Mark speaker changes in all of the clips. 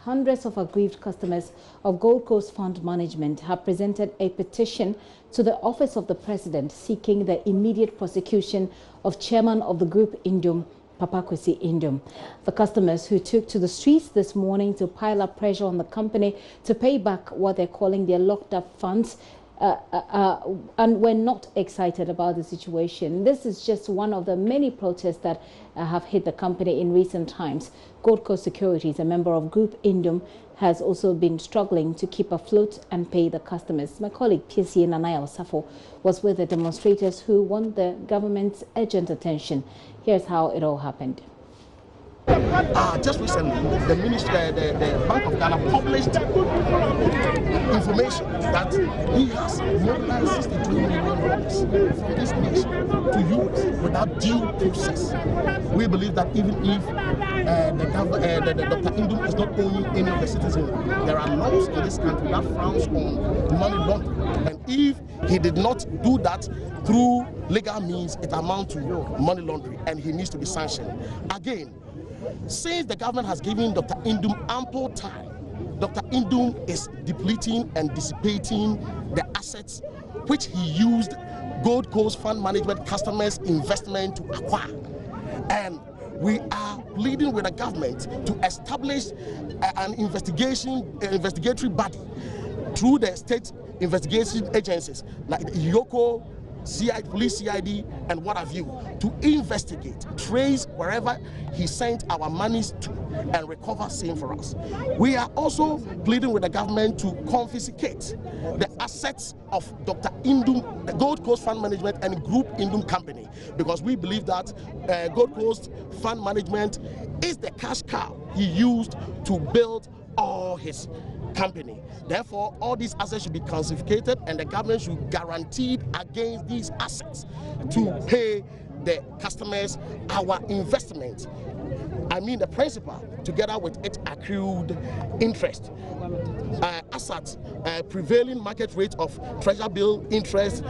Speaker 1: hundreds of aggrieved customers of Gold Coast Fund Management have presented a petition to the Office of the President seeking the immediate prosecution of Chairman of the Group Indom, Papa Kwesi Indom. The customers who took to the streets this morning to pile up pressure on the company to pay back what they're calling their locked up funds and we're not excited about the situation. This is just one of the many protests that have hit the company in recent times. Gold Coast Securities, a member of Group Indom, has also been struggling to keep afloat and pay the customers. My colleague PSC Nanaya Osafo was with the demonstrators who want the government's urgent attention. Here's how it all happened.
Speaker 2: Just recently, the Bank of Ghana published information that he has mobilized $62 million from this nation to use without due process. We believe that even if Dr. Indom is not owing any of the citizens, there are laws in this country that frowns on money laundering. And if he did not do that through legal means, it amounts to money laundering, and he needs to be sanctioned. Again, since the government has given Dr. Indom ample time, Dr. Indom is depleting and dissipating the assets which he used Gold Coast Fund Management customers' investment to acquire. And we are pleading with the government to establish an investigatory body through the state investigation agencies like Yoko, police CID, and what have you, to investigate, trace wherever he sent our monies to, and recover same for us. We are also pleading with the government to confiscate the assets of Dr. Indom, the Gold Coast Fund Management and Group Indom Company, because we believe that Gold Coast Fund Management is the cash cow he used to build all his company. Therefore, all these assets should be confiscated, and the government should guarantee against these assets to pay the customers our investment. I mean the principal, together with its accrued interest. Assets, prevailing market rate of treasury bill interest,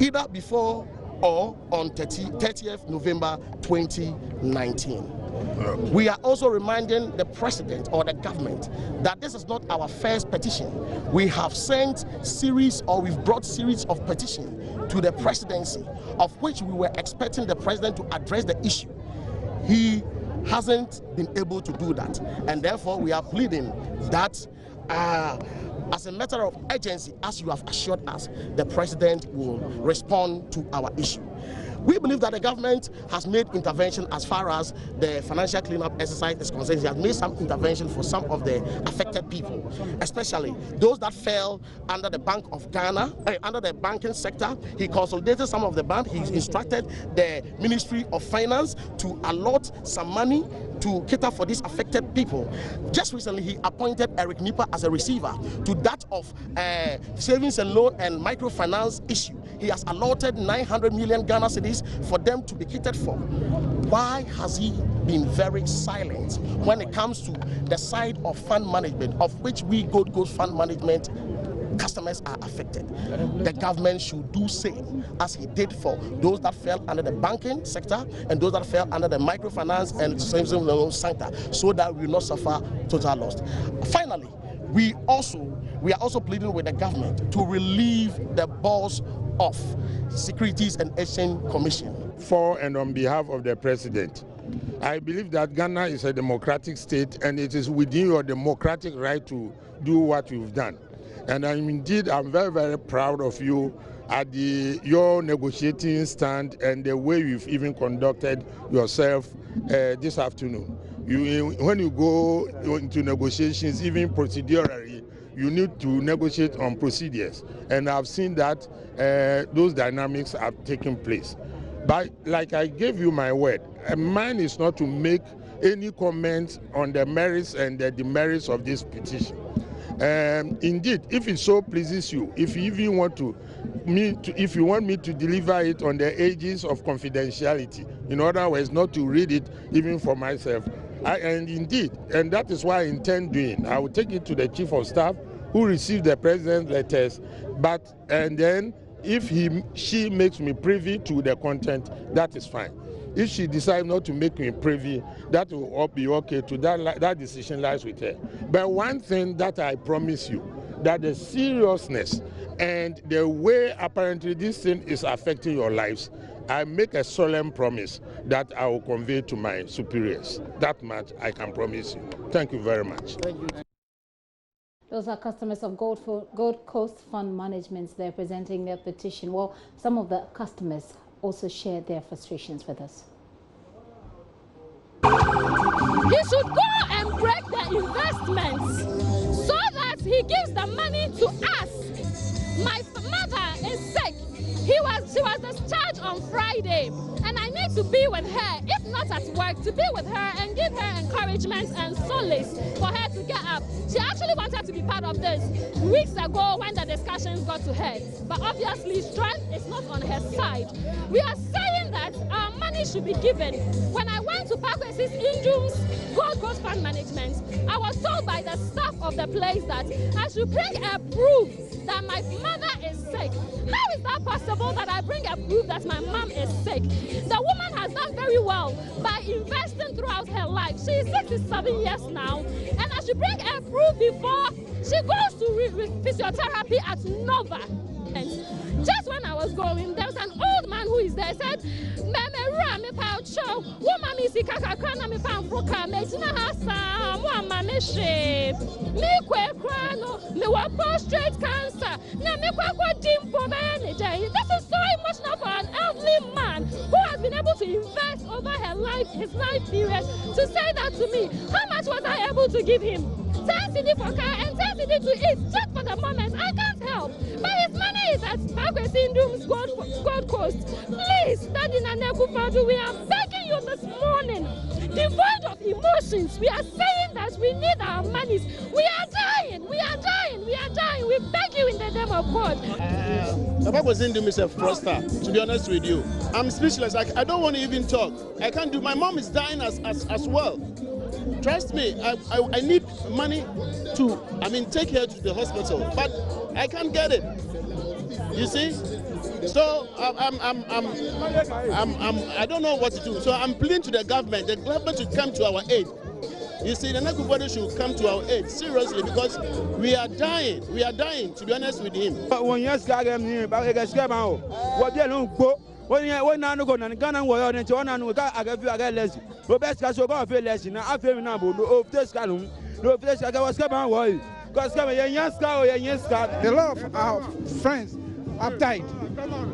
Speaker 2: either before or on 30th November 2019. We are also reminding the president or the government that this is not our first petition. We have sent we've brought series of petitions to the presidency, of which we were expecting the president to address the issue. He hasn't been able to do that, and therefore we are pleading that as a matter of urgency, as you have assured us, the president will respond to our issue. We believe that the government has made intervention as far as the financial cleanup exercise is concerned. He has made some intervention for some of the affected people, especially those that fell under the Bank of Ghana, under the banking sector. He consolidated some of the bank. He instructed the Ministry of Finance to allot some money to cater for these affected people. Just recently, he appointed Eric Nipa as a receiver to that of savings and loan and microfinance issue. He has allotted 900 million Ghana cedis for them to be catered for. Why has he been very silent when it comes to the side of fund management, of which we Gold Coast Fund Management customers are affected? The government should do same as he did for those that fell under the banking sector and those that fell under the microfinance and savings and loan sector, so that we will not suffer total loss. Finally, we are also pleading with the government to relieve the boss of Securities and Exchange Commission.
Speaker 3: For and on behalf of the president, I believe that Ghana is a democratic state, and it is within your democratic right to do what you've done. And I'm very, very proud of you at your negotiating stand and the way you've even conducted yourself this afternoon. When you go into negotiations, even procedurally, you need to negotiate on procedures. And I've seen that those dynamics have taken place. But like I gave you my word, mine is not to make any comments on the merits and the demerits of this petition. Indeed, if it so pleases you, if you even want if you want me to deliver it on the edges of confidentiality, in other words, not to read it even for myself, and that is why I intend doing. I will take it to the Chief of Staff, who received the President's letters, and then if she makes me privy to the content, that is fine. If she decides not to make me privy, that will all be okay too. That decision lies with her. But one thing that I promise you, that the seriousness and the way apparently this thing is affecting your lives, I make a solemn promise that I will convey to my superiors. That much I can promise you. Thank you very much.
Speaker 2: Thank you.
Speaker 1: Those are customers of Gold Coast Fund Management. They're presenting their petition. Well, some of the customers also shared their frustrations with us.
Speaker 4: He should go and break the investments so that he gives the money to us. My mother is sick. She was discharged on Friday, and I need to be with her, if not at work, to be with her and give her encouragement and solace for her to get up. She actually wanted to be part of this weeks ago when the discussions got to her, but obviously strength is not on her side. We are saying that our money should be given. When I went to Parkway's Indum's Gold Coast Fund Management, I was told by the staff of the place that I should bring a proof that my mother is sick. How is that possible that I bring a proof that my mom is sick? The woman has done very well by investing throughout her life. She is 67 years now, and I should bring a proof before she goes to physiotherapy at Nova. And just when I was going, there was an old man who is there, said, prostate cancer. This is so emotional for an elderly man who has been able to invest over his life period to say that to me. How much was I able to give him? 10 cedi for car and 10 cedi to eat. Just for the moment, I can't help. But his money is at Parkway's Indum's Gold Coast. Please, Daddy Nanekufadu, we are begging you this morning. Devoid of emotions, we are saying that we need our monies. We are dying, we are dying, we are dying. We beg you in the name of God.
Speaker 5: The Parkway's Indum is a fraudster, to be honest with you. I'm speechless. I don't want to even talk. I can't do. My mom is dying as well. Trust me, I need money to, take her to the hospital, but I can't get it. You see? So I don't know what to do. So I'm pleading to the government should come to our aid. You see, the Nakubody should come to our aid, seriously, because we are dying, to be honest with him.
Speaker 6: When you when I go to Ghana, I get less. Robert Castle got a very less. Now, I feel now, no, this column, no, this I was coming away. Because
Speaker 7: a lot of our friends have died.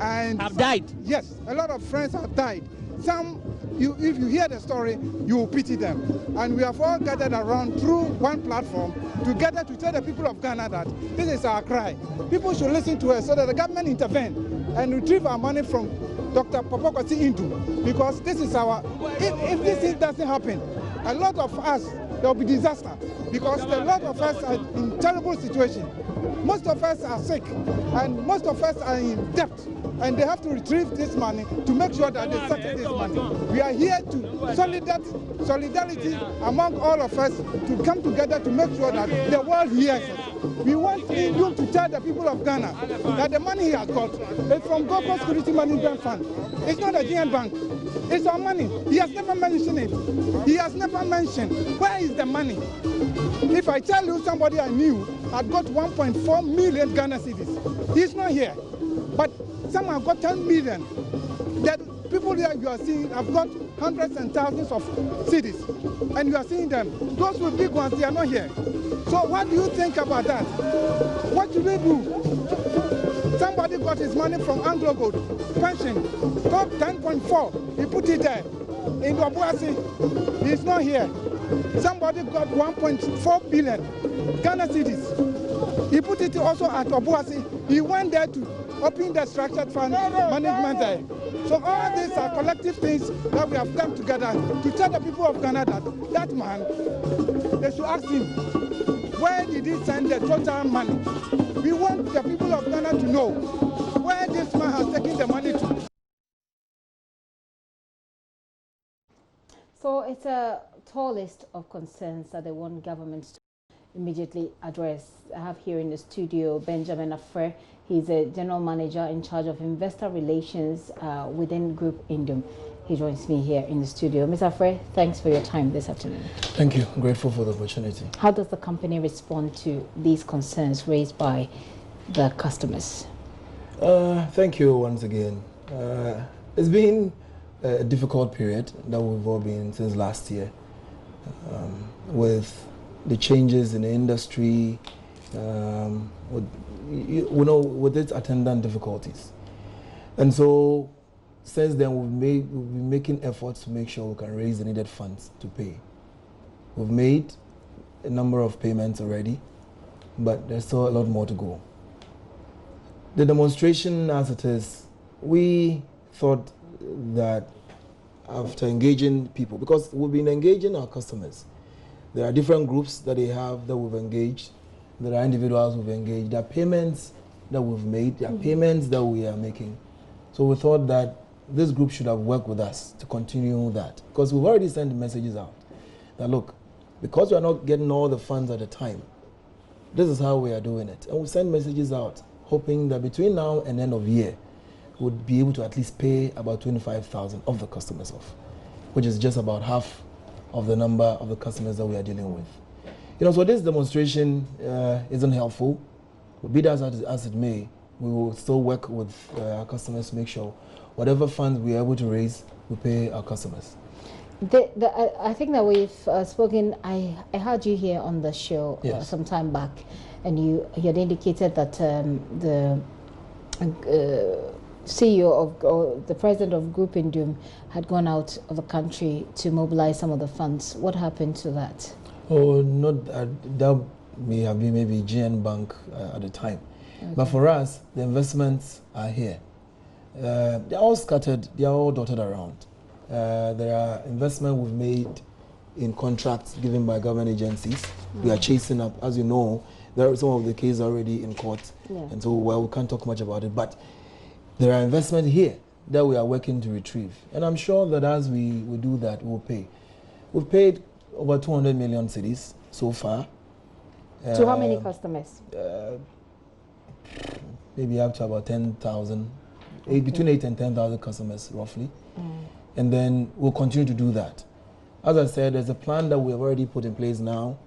Speaker 7: And
Speaker 6: have died?
Speaker 7: Yes, a lot of friends have died. Some, if you hear the story, you will pity them. And we have all gathered around through one platform together to tell the people of Ghana that this is our cry. People should listen to us so that the government intervene and retrieve our money from Dr. Papokwasi Indu, because this is our, if this thing doesn't happen, a lot of us, there will be disaster, because a lot of us are in terrible situation. Most of us are sick, and most of us are in debt, and they have to retrieve this money to make sure that they settle this money. We are here to solidarity among all of us to come together to make sure that the world hears us. We want Indum to tell the people of Ghana that the money he has got is from Gold Coast Security Management Fund. It's not a GN bank. It's our money. He has never mentioned it. He has never mentioned where is the money. If I tell you somebody I knew had got 1.4 million Ghana cedis, he's not here. But some have got 10 million. That people here you are seeing have got hundreds and thousands of cedis, and you are seeing them. Those with big ones, they are not here. So what do you think about that? What do we do? Somebody got his money from Anglo Gold pension, got 10.4. He put it there. In Obuasi, he's not here. Somebody got 1.4 billion Ghana cedis. He put it also at Obuasi. He went there to open the structured fund management there. So all these are collective things that we have come together to tell the people of Ghana that that man, they should ask him, where did he send the total money? We want the people of Ghana to know where this man has taken the money to.
Speaker 1: So it's a tall list of concerns that they want government to immediately address. I have here in the studio Benjamin Afre. He's a general manager in charge of investor relations within Group Indum. He joins me here in the studio. Mr. Frey, thanks for your time this afternoon.
Speaker 8: Thank you. I'm grateful for the opportunity.
Speaker 1: How does the company respond to these concerns raised by the customers?
Speaker 8: Thank you once again. It's been a difficult period that we've all been since last year, with the changes in the industry, with its attendant difficulties. And so since then we've been making efforts to make sure we can raise the needed funds to pay. We've made a number of payments already, but there's still a lot more to go. The demonstration as it is, we thought that after engaging people, because we've been engaging our customers, there are different groups that they have that we've engaged, there are individuals we've engaged, there are payments that we've made, there are payments that we are making. So we thought that this group should have worked with us to continue that, because we've already sent messages out that look, because we are not getting all the funds at the time, this is how we are doing it. And we send messages out hoping that between now and end of year, would be able to at least pay about 25,000 of the customers off, which is just about half of the number of the customers that we are dealing with. So this demonstration isn't helpful. But be that as it may, we will still work with our customers to make sure whatever funds we are able to raise, we pay our customers.
Speaker 1: I think that we've spoken. I heard you here on the show some time back, and you had indicated that the CEO or the president of Group Indum had gone out of the country to mobilize some of the funds. What happened to that?
Speaker 8: Oh, not that may have been maybe GN Bank at the time. Okay. But for us, the investments are here. They're all scattered, they're all dotted around. There are investments we've made in contracts given by government agencies. We are chasing up. As you know, there are some of the cases already in court. And so, we can't talk much about it. But there are investments here that we are working to retrieve. And I'm sure that as we do that, we'll pay. We've paid over 200 million cedis so far.
Speaker 1: To how many customers?
Speaker 8: Maybe up to about 10,000, between 8 and 10,000 customers roughly. And then we'll continue to do that. As I said, there's a plan that we have already put in place now,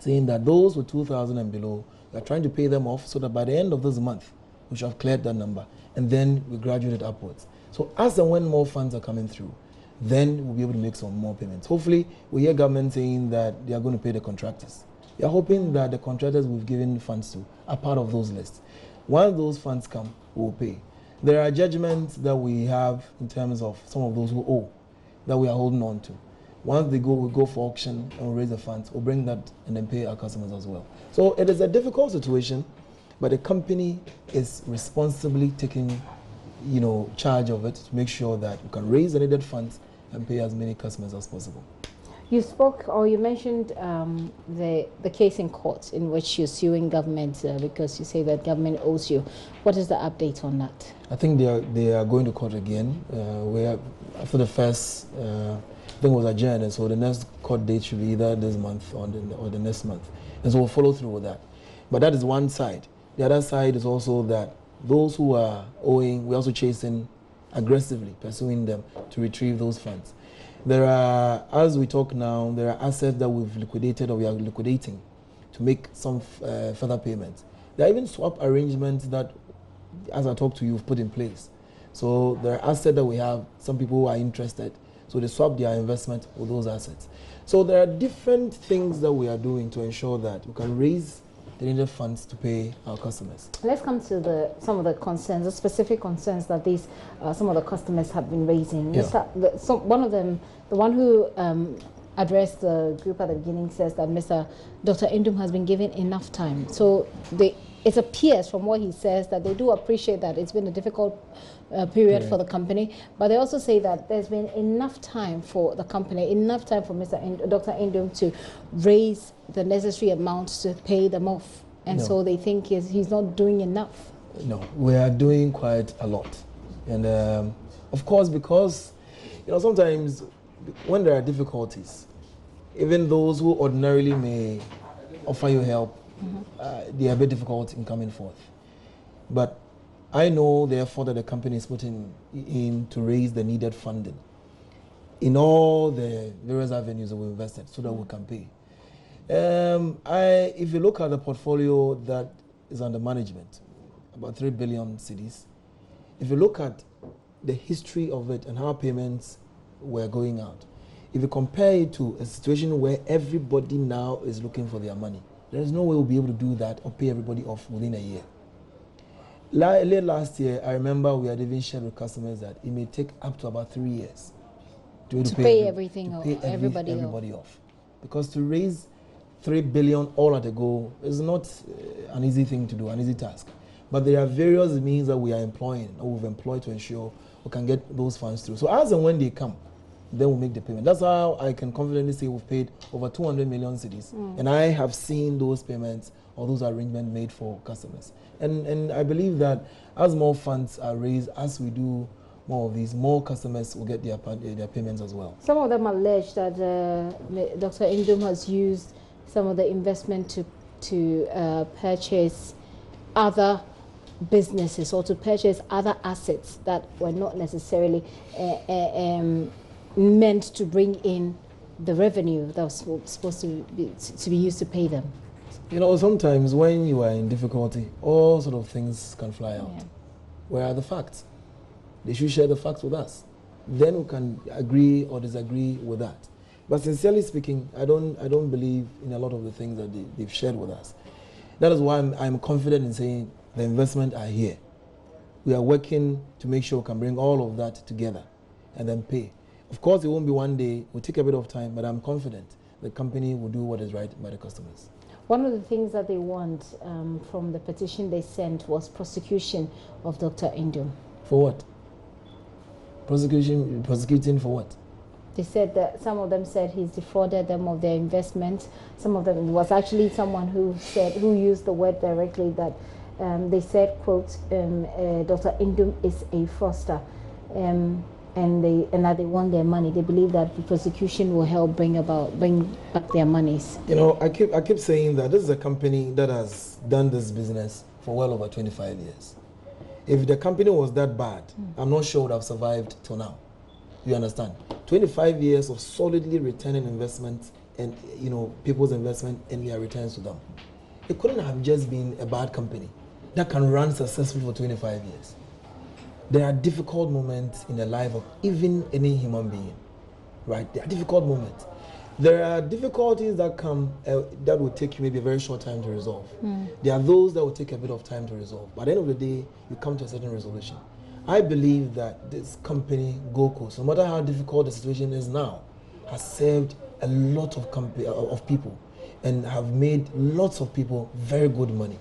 Speaker 8: saying that those with 2,000 and below, we are trying to pay them off so that by the end of this month, we should have cleared that number. And then we graduate it upwards. So as and when more funds are coming through, then we'll be able to make some more payments. Hopefully, we hear government saying that they are going to pay the contractors. We are hoping that the contractors we've given funds to are part of those lists. Once those funds come, we'll pay. There are judgments that we have in terms of some of those who owe that we are holding on to. Once they go, we go for auction and we'll raise the funds. We'll bring that and then pay our customers as well. So it is a difficult situation, but the company is responsibly taking, charge of it to make sure that we can raise the needed funds and pay as many customers as possible.
Speaker 1: You spoke, or you mentioned the case in court in which you're suing government because you say that government owes you. What is the update on that?
Speaker 8: I think they are going to court again. After the first thing was adjourned, and so the next court date should be either this month or the next month. And so we'll follow through with that. But that is one side. The other side is also that those who are owing, we're also chasing aggressively, pursuing them to retrieve those funds. There are, as we talk now, there are assets that we've liquidated or we are liquidating to make some further payments. There are even swap arrangements that, as I talk to you, we've put in place. So there are assets that we have, some people who are interested, so they swap their investment with those assets. So there are different things that we are doing to ensure that we can raise the needed funds to pay our customers. Let's come to
Speaker 1: some of the concerns, the specific concerns that these some of the customers have been raising.
Speaker 8: Yeah.
Speaker 1: One of them, the one who addressed the group at the beginning, says that Dr. Indum has been given enough time. So it appears from what he says that they do appreciate that it's been a difficult period for the company, but they also say that there's been enough time for the company, enough time for Dr. Indum to raise the necessary amounts to pay them off. And so they think he's not doing enough.
Speaker 8: No, we are doing quite a lot. And of course, because sometimes when there are difficulties, even those who ordinarily may offer you help, they are a bit difficult in coming forth. But I know the effort that the company is putting in to raise the needed funding in all the various avenues that we invested so that we can pay. If you look at the portfolio that is under management, about 3 billion cedis, if you look at the history of it and how payments were going out, if you compare it to a situation where everybody now is looking for their money, there is no way we'll be able to do that or pay everybody off within a year. Late last year, I remember we had even shared with customers that it may take up to about 3 years to
Speaker 1: pay everybody
Speaker 8: off. Because to raise 3 billion all at a go is not an easy thing to do, an easy task. But there are various means that we are employing or we've employed to ensure we can get those funds through. So as and when they come, then we'll make the payment. That's how I can confidently say we've paid over 200 million cedis. And I have seen those payments or those arrangements made for customers. And I believe that as more funds are raised, as we do more of these, more customers will get their payments as well.
Speaker 1: Some of them allege that Dr. Indom has used some of the investment to purchase other businesses or to purchase other assets that were not necessarily meant to bring in the revenue that was supposed to be used to pay them.
Speaker 8: You know, sometimes when you are in difficulty, all sort of things can fly out. Yeah. Where are the facts? They should share the facts with us. Then we can agree or disagree with that. But sincerely speaking, I don't believe in a lot of the things that they've shared with us. That is why I'm confident in saying the investment are here. We are working to make sure we can bring all of that together and then pay. Of course, it won't be one day. It will take a bit of time, but I'm confident the company will do what is right by the customers.
Speaker 1: One of the things that they want from the petition they sent was prosecution of Dr. Indom.
Speaker 8: For what? Prosecuting for what?
Speaker 1: They said that some of them said he's defrauded them of their investment. Some of them, it was actually someone who used the word directly that they said, quote, Dr. Indom is a fraudster. And that they want their money. They believe that the prosecution will help bring back their monies.
Speaker 8: You know, I keep saying that this is a company that has done this business for well over 25 years. If the company was that bad, I'm not sure it would have survived till now. You understand? 25 years of solidly returning investment and, you know, people's investment and their returns to them. It couldn't have just been a bad company that can run successfully for 25 years. There are difficult moments in the life of even any human being, right? There are difficult moments. There are difficulties that come that will take you maybe a very short time to resolve. There are those that will take a bit of time to resolve. But at the end of the day, you come to a certain resolution. I believe that this company, Gold Coast, no matter how difficult the situation is now, has served a lot of people and have made lots of people very good money.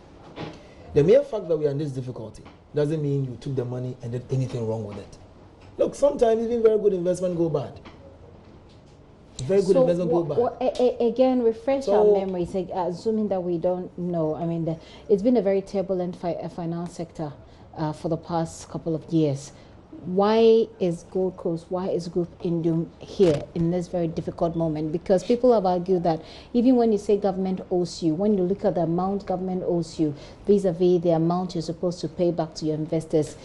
Speaker 8: The mere fact that we are in this difficulty doesn't mean you took the money and did anything wrong with it. Look, sometimes even very good investment go bad. Very good investment go bad.
Speaker 1: Again, refresh our memories, assuming that we don't know. I mean, it's been a very turbulent finance sector for the past couple of years. Why is Gold Coast, why is Group Indom here in this very difficult moment? Because people have argued that even when you say government owes you, when you look at the amount government owes you vis-a-vis the amount you're supposed to pay back to your investors,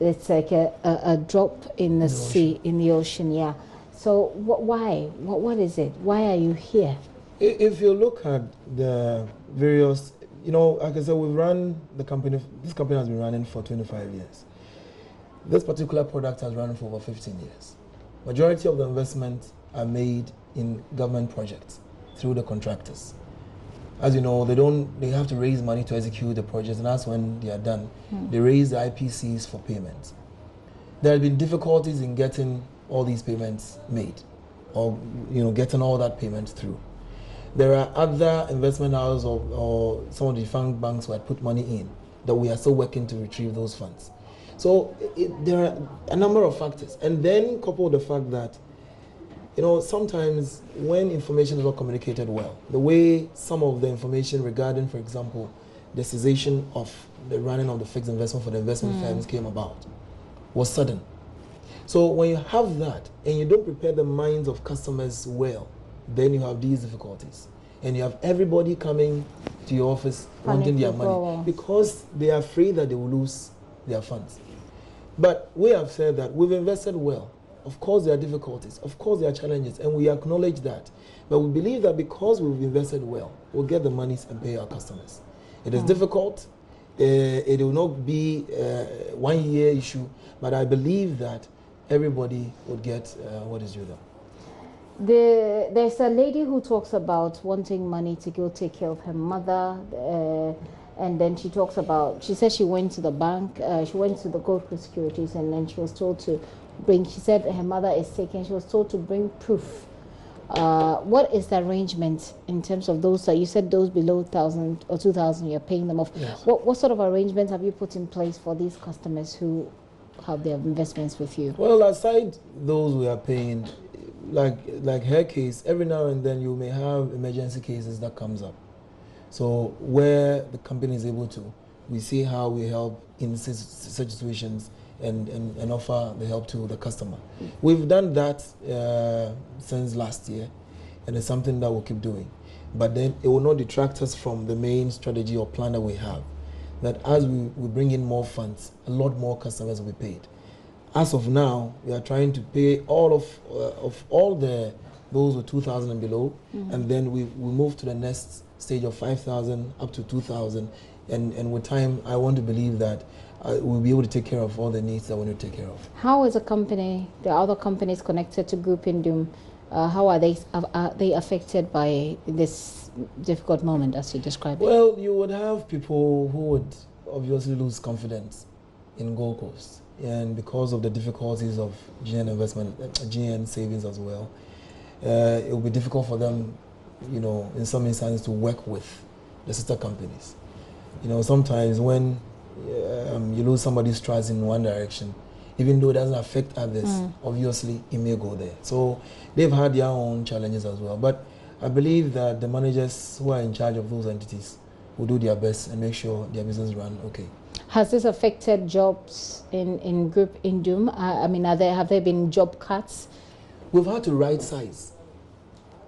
Speaker 1: it's like a drop in the sea, in the ocean, yeah. So why? What is it? Why are you here?
Speaker 8: If you look at the various, you know, like I said, we've run the company, this company has been running for 25 years. This particular product has run for over 15 years. Majority of the investments are made in government projects through the contractors. As you know, they have to raise money to execute the projects, and that's when they are done. They raise the IPCs for payments. There have been difficulties in getting all these payments made, or getting all that payment through. There are other investment houses or some of the defunct banks who had put money in that we are still working to retrieve those funds. So there are a number of factors, and then couple the fact that sometimes when information is not communicated well, the way some of the information regarding, for example, the cessation of the running of the fixed investment for the investment firms came about was sudden. So when you have that and you don't prepare the minds of customers well, then you have these difficulties, and you have everybody coming to your office wanting their money because they are afraid that they will lose their funds. But we have said that we've invested well. Of course, there are difficulties. Of course, there are challenges, and we acknowledge that. But we believe that because we've invested well, we'll get the monies and pay our customers. It is difficult. It will not be a 1 year issue, but I believe that everybody would get what is due them.
Speaker 1: There's a lady who talks about wanting money to go take care of her mother, and then she talks about, she said she went to the bank, she went to the Gold Coast Securities, and then she was told to bring, she said her mother is sick, and she was told to bring proof. What is the arrangement in terms of those, you said those below 1,000 or 2,000, you're paying them off.
Speaker 8: Yes.
Speaker 1: What sort of arrangements have you put in place for these customers who have their investments with you?
Speaker 8: Well, aside those we are paying, like her case, every now and then you may have emergency cases that comes up. So where the company is able to, we see how we help in such situations and offer the help to the customer. We've done that since last year, and it's something that we'll keep doing. But then it will not detract us from the main strategy or plan that we have, that as we bring in more funds, a lot more customers will be paid. As of now, we are trying to pay all of all those with 2,000 and below, and then we move to the next stage of 5,000 up to 2,000, and with time, I want to believe that we'll be able to take care of all the needs that we need to take care of.
Speaker 1: How is a company, the other companies connected to Group Indum, how are they affected by this difficult moment as you described it?
Speaker 8: Well, you would have people who would obviously lose confidence in Gold Coast, and because of the difficulties of GN investment, GN savings as well, it will be difficult for them, you know, in some instances to work with the sister companies. You know, sometimes when you lose somebody's trust in one direction, even though it doesn't affect others, obviously it may go there. So they've had their own challenges as well. But I believe that the managers who are in charge of those entities will do their best and make sure their business run okay.
Speaker 1: Has this affected jobs in Group Indum? I mean, have there been job cuts?
Speaker 8: We've had to right size.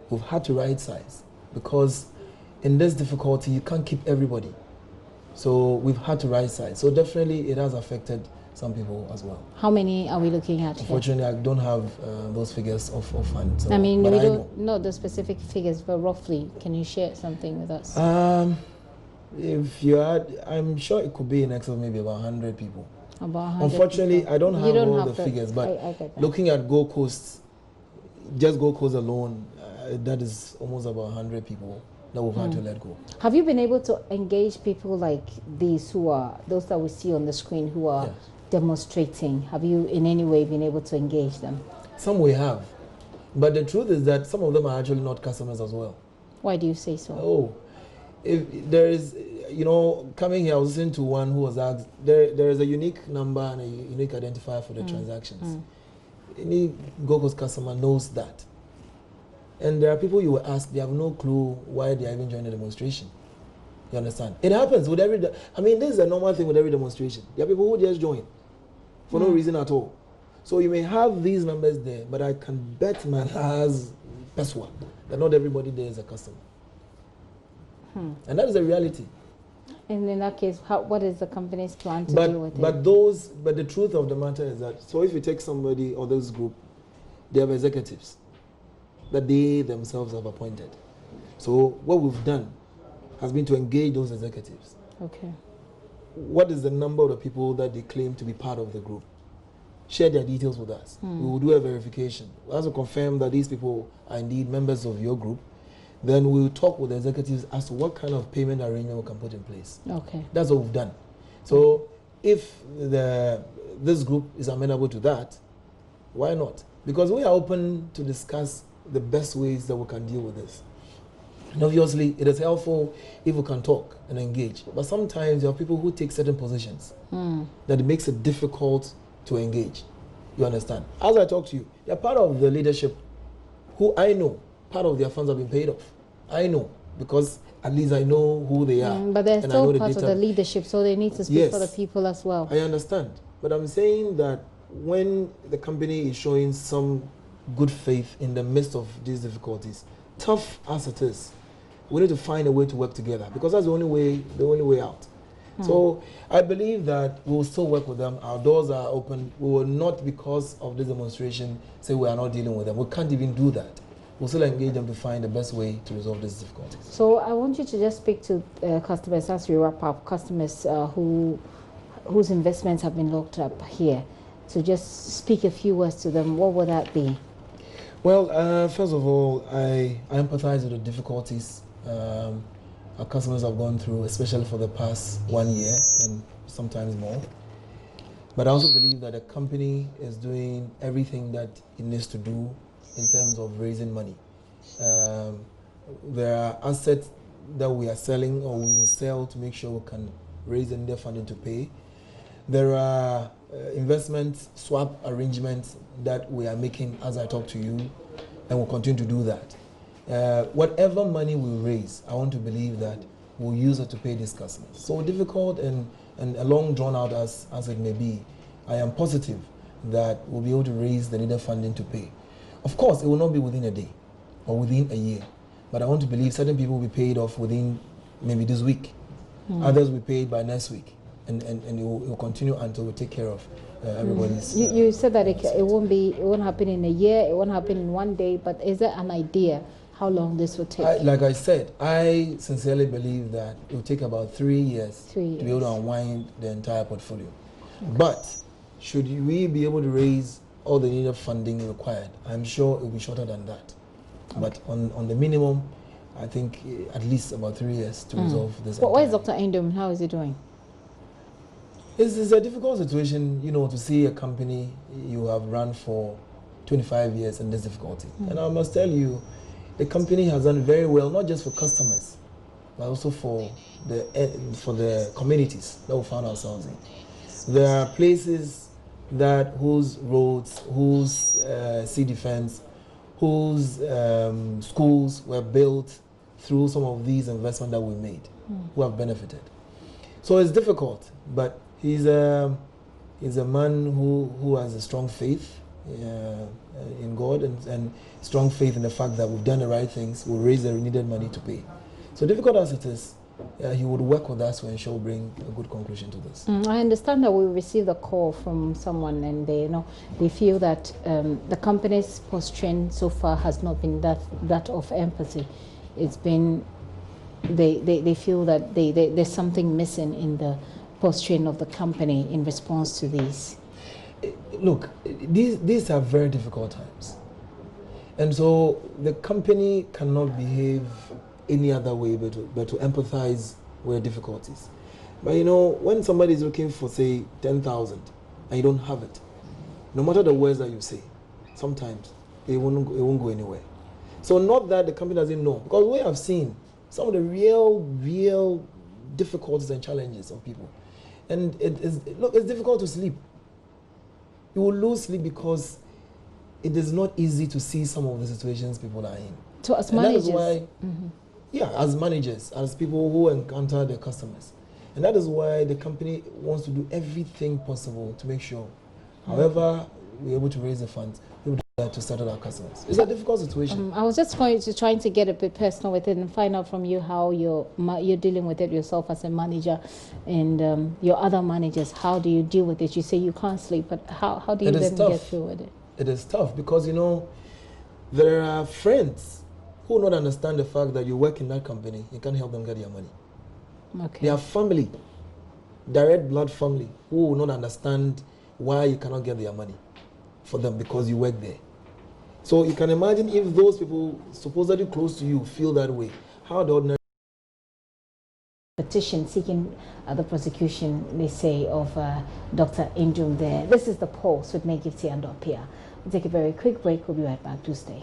Speaker 8: We've had to right size because in this difficulty, you can't keep everybody. So we've had to right size. So definitely it has affected some people as well.
Speaker 1: How many are we looking at?
Speaker 8: Unfortunately, I don't have those figures of funds. So,
Speaker 1: I mean, we don't know the specific figures, but roughly, can you share something with us?
Speaker 8: If you had, I'm sure it could be in excess of maybe about 100 people.
Speaker 1: About 100
Speaker 8: Unfortunately,
Speaker 1: people.
Speaker 8: I don't have all the
Speaker 1: the
Speaker 8: figures, but
Speaker 1: I get that.
Speaker 8: looking at Gold Coast, just Gold Coast alone, that is almost about 100 people that we've had to let go.
Speaker 1: Have you been able to engage people like these who are, those that we see on the screen who are demonstrating? Have you in any way been able to engage them?
Speaker 8: Some we have. But the truth is that some of them are actually not customers as well.
Speaker 1: Why do you say so?
Speaker 8: Oh, if there is, you know, coming here, I was listening to one who was asked, there is a unique number and a unique identifier for the transactions. Any Gold Coast customer knows that. And there are people you will ask, they have no clue why they are even joining the demonstration. You understand? It happens with every, I mean, this is a normal thing with every demonstration. There are people who just join for no reason at all. So you may have these numbers there, but I can bet my last peswa that not everybody there is a customer. And that is the reality.
Speaker 1: And in that case, what is the company's plan to deal with it?
Speaker 8: But the truth of the matter is that, so if you take somebody or this group, they have executives that they themselves have appointed. So what we've done has been to engage those executives.
Speaker 1: Okay.
Speaker 8: What is the number of the people that they claim to be part of the group? Share their details with us. We will do a verification. Once we confirm that these people are indeed members of your group, then we'll talk with the executives as to what kind of payment arrangement we can put in place.
Speaker 1: Okay.
Speaker 8: That's what we've done. So if this group is amenable to that, why not? Because we are open to discuss the best ways that we can deal with this. And obviously, it is helpful if we can talk and engage. But sometimes there are people who take certain positions that it makes it difficult to engage. You understand? As I talk to you, they're part of the leadership who I know, part of their funds have been paid off. I know, because at least I know who they are.
Speaker 1: But they're still part of the leadership, so they need to speak for the people as well.
Speaker 8: I understand. But I'm saying that when the company is showing some good faith in the midst of these difficulties, tough as it is, we need to find a way to work together, because that's the only way out. So I believe that we will still work with them. Our doors are open. We will not, because of this demonstration, say we are not dealing with them. We can't even do that. We'll still engage them to find the best way to resolve these difficulties.
Speaker 1: So I want you to just speak to customers as we wrap up, customers whose investments have been locked up here. So just speak a few words to them. What would that be?
Speaker 8: Well, first of all, I empathize with the difficulties our customers have gone through, especially for the past 1 year and sometimes more. But I also believe that the company is doing everything that it needs to do in terms of raising money. There are assets that we are selling or we will sell to make sure we can raise the needed funding to pay. There are investment swap arrangements that we are making as I talk to you, and we'll continue to do that. Whatever money we raise, I want to believe that we'll use it to pay these customers. So difficult and long drawn out as it may be, I am positive that we'll be able to raise the needed funding to pay. Of course, it will not be within a day or within a year, but I want to believe certain people will be paid off within maybe this week. Others will be paid by next week, and it will continue until we take care of everybody's.
Speaker 1: You said that it won't happen in a year, it won't happen in 1 day, but is there an idea how long this will take?
Speaker 8: Like I said, I sincerely believe that it will take about 3 years to be able to unwind the entire portfolio. Okay. But should we be able to raise all the needed funding required, I'm sure it will be shorter than that. Okay. But on the minimum, I think at least about 3 years to resolve this.
Speaker 1: But where is Dr. Indom? How is he doing?
Speaker 8: It's a difficult situation, to see a company you have run for 25 years in this difficulty. And I must tell you, the company has done very well, not just for customers, but also for the communities that we found ourselves in. There are places whose roads, whose sea defense, whose schools were built through some of these investments that we made, who have benefited. So it's difficult, but he's a man who has a strong faith in God and strong faith in the fact that we've done the right things, we'll raise the needed money to pay. So difficult as it is, he would work with us to ensure we bring a good conclusion to this.
Speaker 1: I understand that we received a call from someone and they feel that the company's posturing so far has not been that of empathy. It's been, they feel that there's something missing in the posturing of the company in response to these.
Speaker 8: Look, these are very difficult times. And so the company cannot behave any other way but to empathize with difficulties. But when somebody is looking for, say, 10,000 and you don't have it, no matter the words that you say, sometimes it won't go anywhere. So not that the company doesn't know, because we have seen some of the real difficulties and challenges of people. And it's difficult to sleep. You will lose sleep because it is not easy to see some of the situations people are in.
Speaker 1: So as managers?
Speaker 8: That is why, as managers, as people who encounter their customers. And that is why the company wants to do everything possible to make sure, however we're able to raise the funds, we'll do that to settle our customers. It's a difficult situation.
Speaker 1: I was just trying to get a bit personal with it and find out from you how you're dealing with it yourself as a manager and your other managers. How do you deal with it? You say you can't sleep, but how do you then get through with it?
Speaker 8: It is tough because, there are friends who will not understand the fact that you work in that company, you can't help them get your money.
Speaker 1: Okay.
Speaker 8: They are family, direct blood family, who will not understand why you cannot get their money for them because you work there. So you can imagine if those people supposedly close to you feel that way, how the ordinary
Speaker 1: petition seeking the prosecution, they say, of Dr. Indom there. This is The Pulse with me, Gifty and Dopia. We'll take a very quick break. We'll be right back. Do stay.